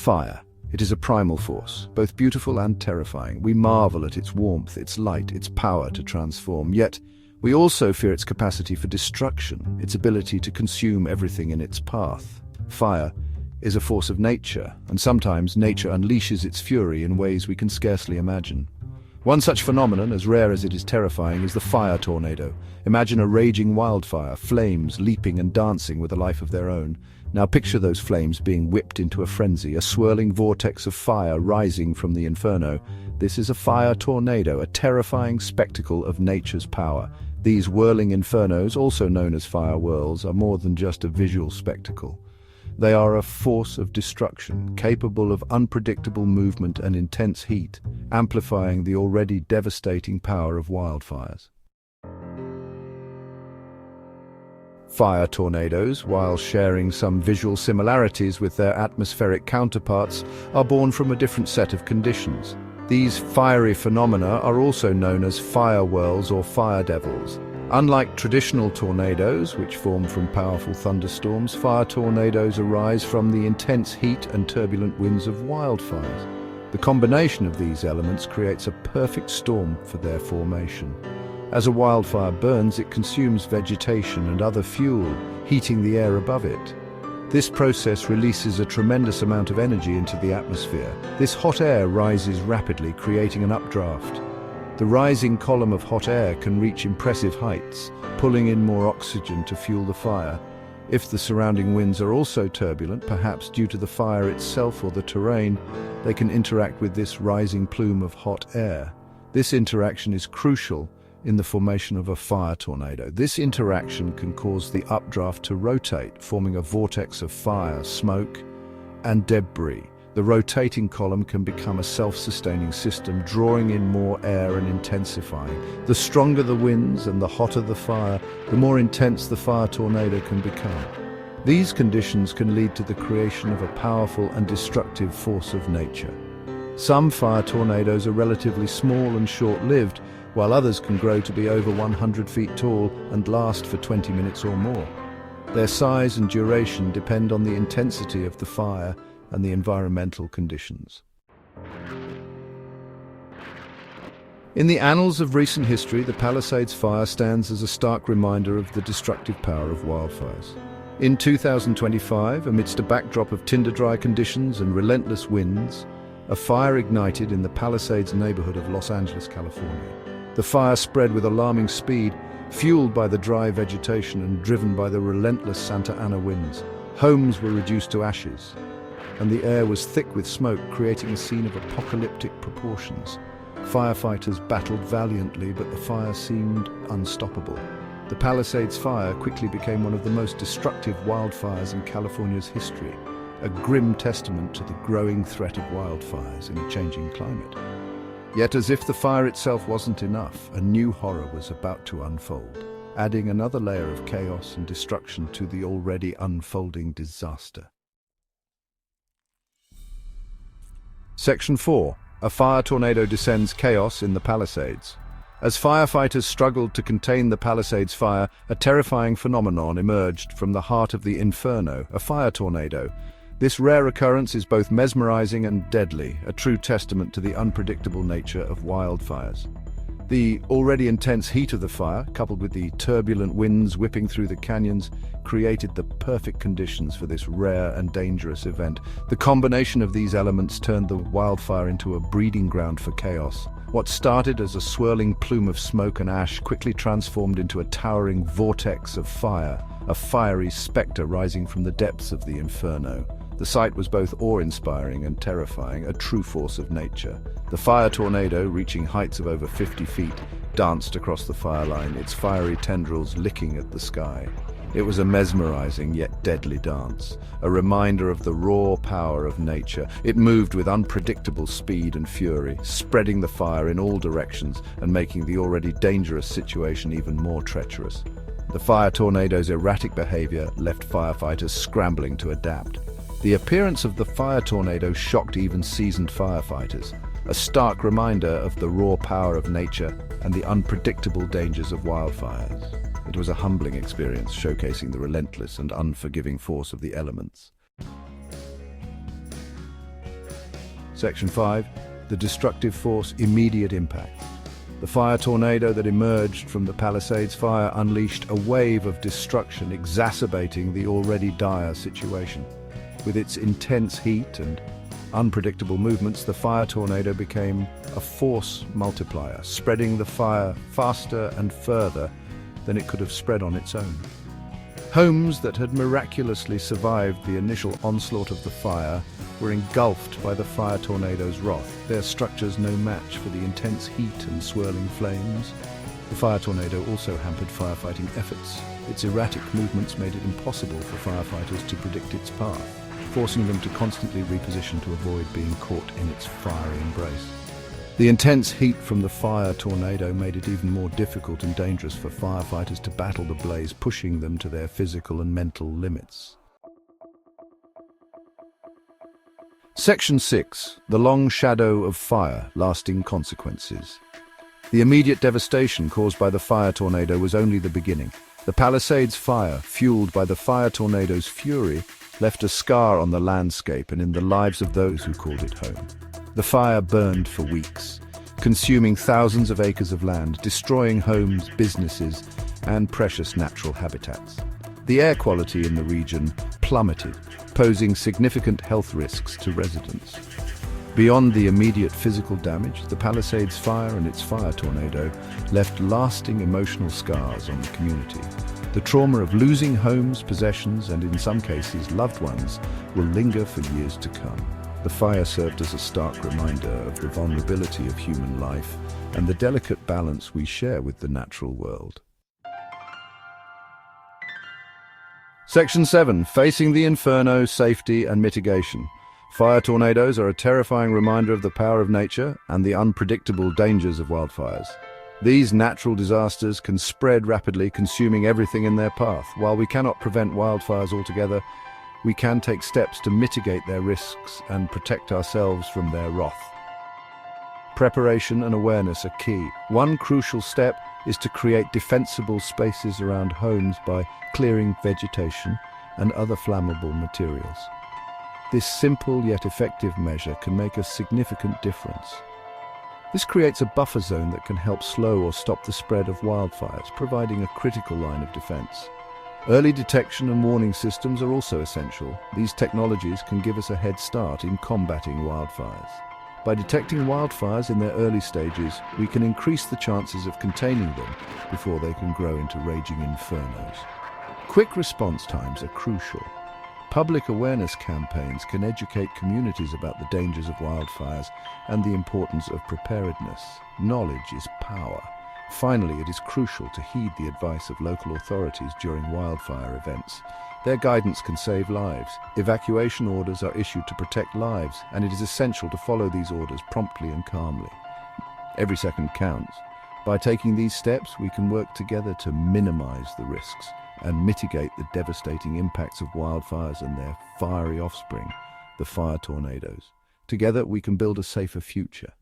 Fire. It is a primal force, both beautiful and terrifying. We marvel at its warmth, its light, its power to transform. Yet, we also fear its capacity for destruction, its ability to consume everything in its path. Fire is a force of nature, and sometimes nature unleashes its fury in ways we can scarcely imagine. One such phenomenon, as rare as it is terrifying, is the fire tornado. Imagine a raging wildfire, flames leaping and dancing with a life of their own. Now picture those flames being whipped into a frenzy, a swirling vortex of fire rising from the inferno. This is a fire tornado, a terrifying spectacle of nature's power. These whirling infernos, also known as fire whirls, are more than just a visual spectacle. They are a force of destruction, capable of unpredictable movement and intense heat, amplifying the already devastating power of wildfires. Fire tornadoes, while sharing some visual similarities with their atmospheric counterparts, are born from a different set of conditions. These fiery phenomena are also known as fire whirls or fire devils. Unlike traditional tornadoes, which form from powerful thunderstorms, fire tornadoes arise from the intense heat and turbulent winds of wildfires. The combination of these elements creates a perfect storm for their formation. As a wildfire burns, it consumes vegetation and other fuel, heating the air above it. This process releases a tremendous amount of energy into the atmosphere. This hot air rises rapidly, creating an updraft. The rising column of hot air can reach impressive heights, pulling in more oxygen to fuel the fire. If the surrounding winds are also turbulent, perhaps due to the fire itself or the terrain, they can interact with this rising plume of hot air. This interaction is crucial in the formation of a fire tornado. This interaction can cause the updraft to rotate, forming a vortex of fire, smoke, and debris. The rotating column can become a self-sustaining system, drawing in more air and intensifying. The stronger the winds and the hotter the fire, the more intense the fire tornado can become. These conditions can lead to the creation of a powerful and destructive force of nature. Some fire tornadoes are relatively small and short-lived, while others can grow to be over 100 feet tall and last for 20 minutes or more. Their size and duration depend on the intensity of the fire and the environmental conditions. In the annals of recent history, the Palisades Fire stands as a stark reminder of the destructive power of wildfires. In 2025, amidst a backdrop of tinder-dry conditions and relentless winds, a fire ignited in the Palisades neighborhood of Los Angeles, California. The fire spread with alarming speed, fueled by the dry vegetation and driven by the relentless Santa Ana winds. Homes were reduced to ashes, and the air was thick with smoke, creating a scene of apocalyptic proportions. Firefighters battled valiantly, but the fire seemed unstoppable. The Palisades Fire quickly became one of the most destructive wildfires in California's history, a grim testament to the growing threat of wildfires in a changing climate. Yet, as if the fire itself wasn't enough, a new horror was about to unfold, adding another layer of chaos and destruction to the already unfolding disaster. Section 4. A fire tornado descends chaos in the Palisades. As firefighters struggled to contain the Palisades fire, a terrifying phenomenon emerged from the heart of the inferno, a fire tornado. This rare occurrence is both mesmerizing and deadly, a true testament to the unpredictable nature of wildfires. The already intense heat of the fire, coupled with the turbulent winds whipping through the canyons, created the perfect conditions for this rare and dangerous event. The combination of these elements turned the wildfire into a breeding ground for chaos. What started as a swirling plume of smoke and ash quickly transformed into a towering vortex of fire, a fiery specter rising from the depths of the inferno. The sight was both awe-inspiring and terrifying, a true force of nature. The fire tornado, reaching heights of over 50 feet, danced across the fire line, its fiery tendrils licking at the sky. It was a mesmerizing yet deadly dance, a reminder of the raw power of nature. It moved with unpredictable speed and fury, spreading the fire in all directions and making the already dangerous situation even more treacherous. The fire tornado's erratic behavior left firefighters scrambling to adapt. The appearance of the fire tornado shocked even seasoned firefighters, a stark reminder of the raw power of nature and the unpredictable dangers of wildfires. It was a humbling experience, showcasing the relentless and unforgiving force of the elements. Section 5. The destructive force, immediate impact. The fire tornado that emerged from the Palisades Fire unleashed a wave of destruction, exacerbating the already dire situation. With its intense heat and unpredictable movements, the fire tornado became a force multiplier, spreading the fire faster and further than it could have spread on its own. Homes that had miraculously survived the initial onslaught of the fire were engulfed by the fire tornado's wrath, their structures no match for the intense heat and swirling flames. The fire tornado also hampered firefighting efforts. Its erratic movements made it impossible for firefighters to predict its path, forcing them to constantly reposition to avoid being caught in its fiery embrace. The intense heat from the fire tornado made it even more difficult and dangerous for firefighters to battle the blaze, pushing them to their physical and mental limits. Section 6. The long shadow of fire, lasting consequences. The immediate devastation caused by the fire tornado was only the beginning. The Palisades Fire, fueled by the fire tornado's fury, left a scar on the landscape and in the lives of those who called it home. The fire burned for weeks, consuming thousands of acres of land, destroying homes, businesses, and precious natural habitats. The air quality in the region plummeted, posing significant health risks to residents. Beyond the immediate physical damage, the Palisades Fire and its fire tornado left lasting emotional scars on the community. The trauma of losing homes, possessions, and in some cases loved ones will linger for years to come. The fire served as a stark reminder of the vulnerability of human life and the delicate balance we share with the natural world. Section 7. Facing the Inferno, Safety and Mitigation. Fire tornadoes are a terrifying reminder of the power of nature and the unpredictable dangers of wildfires. These natural disasters can spread rapidly, consuming everything in their path. While we cannot prevent wildfires altogether, we can take steps to mitigate their risks and protect ourselves from their wrath. Preparation and awareness are key. One crucial step is to create defensible spaces around homes by clearing vegetation and other flammable materials. This simple yet effective measure can make a significant difference. This creates a buffer zone that can help slow or stop the spread of wildfires, providing a critical line of defense. Early detection and warning systems are also essential. These technologies can give us a head start in combating wildfires. By detecting wildfires in their early stages, we can increase the chances of containing them before they can grow into raging infernos. Quick response times are crucial. Public awareness campaigns can educate communities about the dangers of wildfires and the importance of preparedness. Knowledge is power. Finally, it is crucial to heed the advice of local authorities during wildfire events. Their guidance can save lives. Evacuation orders are issued to protect lives, and it is essential to follow these orders promptly and calmly. Every second counts. By taking these steps, we can work together to minimize the risks and mitigate the devastating impacts of wildfires and their fiery offspring, the fire tornadoes. Together, we can build a safer future.